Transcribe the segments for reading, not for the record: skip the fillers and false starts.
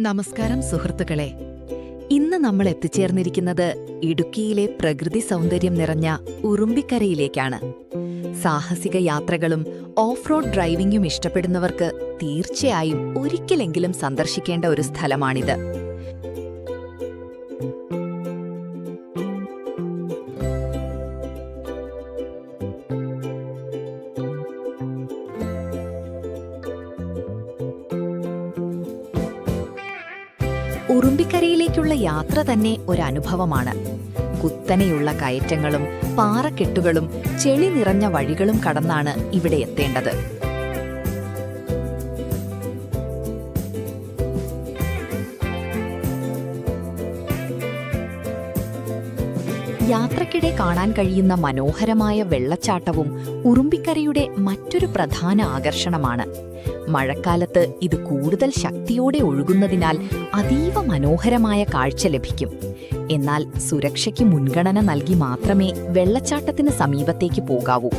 നമസ്കാരം സുഹൃത്തുക്കളെ. ഇന്ന് നമ്മൾ എത്തിച്ചേർന്നിരിക്കുന്നത് ഇടുക്കിയിലെ പ്രകൃതി സൗന്ദര്യം നിറഞ്ഞ ഉറുമ്പിക്കരയിലേക്കാണ്. സാഹസിക യാത്രകളും ഓഫ് റോഡ് ഡ്രൈവിംഗും ഇഷ്ടപ്പെടുന്നവർക്ക് തീർച്ചയായും ഒരിക്കലെങ്കിലും സന്ദർശിക്കേണ്ട ഒരു സ്ഥലമാണിത്. ഉറുമ്പിക്കരയിലേക്കുള്ള യാത്ര തന്നെ ഒരനുഭവമാണ്. കുത്തനെയുള്ള കയറ്റങ്ങളും പാറക്കെട്ടുകളും ചെളി നിറഞ്ഞ വഴികളും കടന്നാണ് ഇവിടെ എത്തേണ്ടത്. യാത്രക്കിടെ കാണാൻ കഴിയുന്ന മനോഹരമായ വെള്ളച്ചാട്ടവും ഉറുമ്പിക്കരയുടെ മറ്റൊരു പ്രധാന ആകർഷണമാണ്. മഴക്കാലത്ത് ഇത് കൂടുതൽ ശക്തിയോടെ ഒഴുകുന്നതിനാൽ അതീവ മനോഹരമായ കാഴ്ച ലഭിക്കും. എന്നാൽ സുരക്ഷയ്ക്ക് മുൻഗണന നൽകി മാത്രമേ വെള്ളച്ചാട്ടത്തിന് സമീപത്തേക്ക് പോകാവൂ.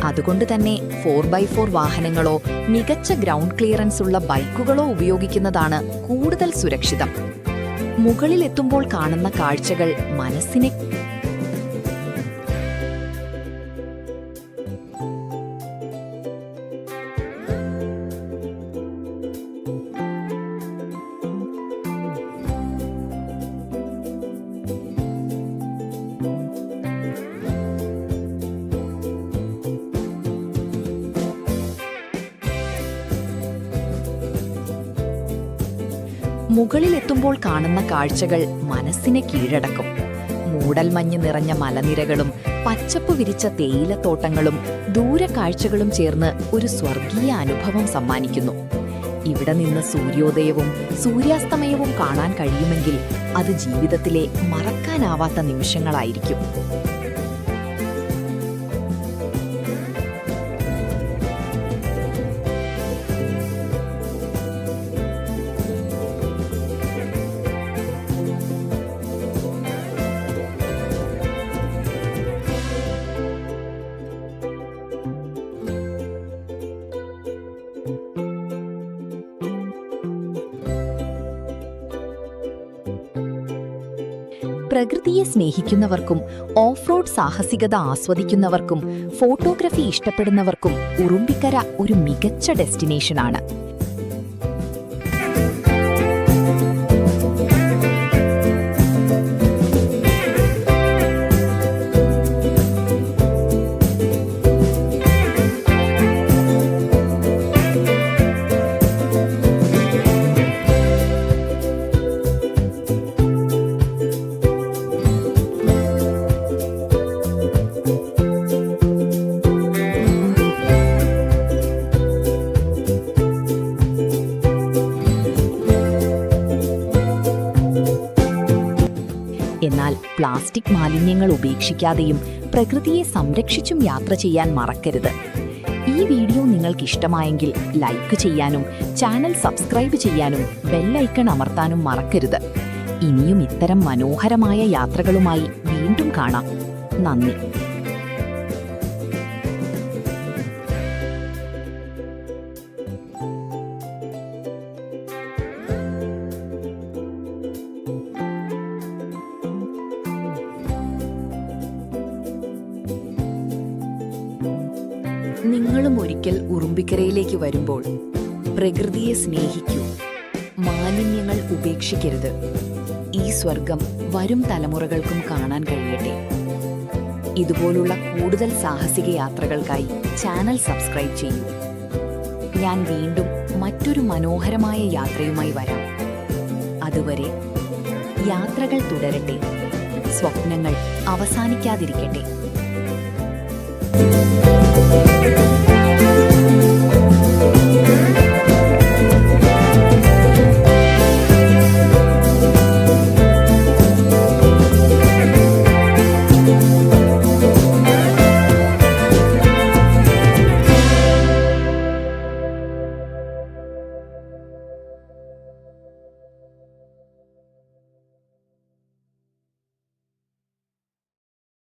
അതുകൊണ്ട് തന്നെ 4x4 വാഹനങ്ങളോ മികച്ച ഗ്രൗണ്ട് ക്ലിയറൻസ് ഉള്ള ബൈക്കുകളോ ഉപയോഗിക്കുന്നതാണ് കൂടുതൽ സുരക്ഷിതം. മുകളിലെത്തുമ്പോൾ കാണുന്ന കാഴ്ചകൾ മനസ്സിനെ മുകളിലെത്തുമ്പോൾ കാണുന്ന കാഴ്ചകൾ മനസ്സിനെ കീഴടക്കും. മൂടൽമഞ്ഞ് നിറഞ്ഞ മലനിരകളും പച്ചപ്പ് വിരിച്ച തേയിലത്തോട്ടങ്ങളും ദൂരക്കാഴ്ചകളും ചേർന്ന് ഒരു സ്വർഗീയ അനുഭവം സമ്മാനിക്കുന്നു. ഇവിടെ നിന്ന് സൂര്യോദയവും സൂര്യാസ്തമയവും കാണാൻ കഴിയുമെങ്കിൽ അത് ജീവിതത്തിലെ മറക്കാനാവാത്ത നിമിഷങ്ങളായിരിക്കും. പ്രകൃതിയെ സ്നേഹിക്കുന്നവർക്കും ഓഫ് റോഡ് സാഹസികത ആസ്വദിക്കുന്നവർക്കും ഫോട്ടോഗ്രഫി ഇഷ്ടപ്പെടുന്നവർക്കും ഉറുമ്പിക്കര ഒരു മികച്ച ഡെസ്റ്റിനേഷനാണ്. എന്നാൽ പ്ലാസ്റ്റിക് മാലിന്യങ്ങൾ ഉപേക്ഷിക്കാതെയും പ്രകൃതിയെ സംരക്ഷിച്ചും യാത്ര ചെയ്യാൻ മറക്കരുത്. ഈ വീഡിയോ നിങ്ങൾക്ക് ഇഷ്ടമായെങ്കിൽ ലൈക്ക് ചെയ്യാനും ചാനൽ സബ്സ്ക്രൈബ് ചെയ്യാനും ബെല്ലൈക്കൺ അമർത്താനും മറക്കരുത്. ഇനിയും ഇത്തരം മനോഹരമായ യാത്രകളുമായി വീണ്ടും കാണാം. നന്ദി. നിങ്ങളും ഒരിക്കൽ ഉറുമ്പിക്കരയിലേക്ക് വരുമ്പോൾ പ്രകൃതിയെ സ്നേഹിക്കൂ, മാലിന്യങ്ങൾ ഉപേക്ഷിക്കരുത്. ഈ സ്വർഗം വരും തലമുറകൾക്കും കാണാൻ കഴിയട്ടെ. ഇതുപോലുള്ള കൂടുതൽ സാഹസിക യാത്രകൾക്കായി ചാനൽ സബ്സ്ക്രൈബ് ചെയ്യൂ. ഞാൻ വീണ്ടും മറ്റൊരു മനോഹരമായ യാത്രയുമായി വരാം. അതുവരെ യാത്രകൾ തുടരട്ടെ, സ്വപ്നങ്ങൾ അവസാനിക്കാതിരിക്കട്ടെ.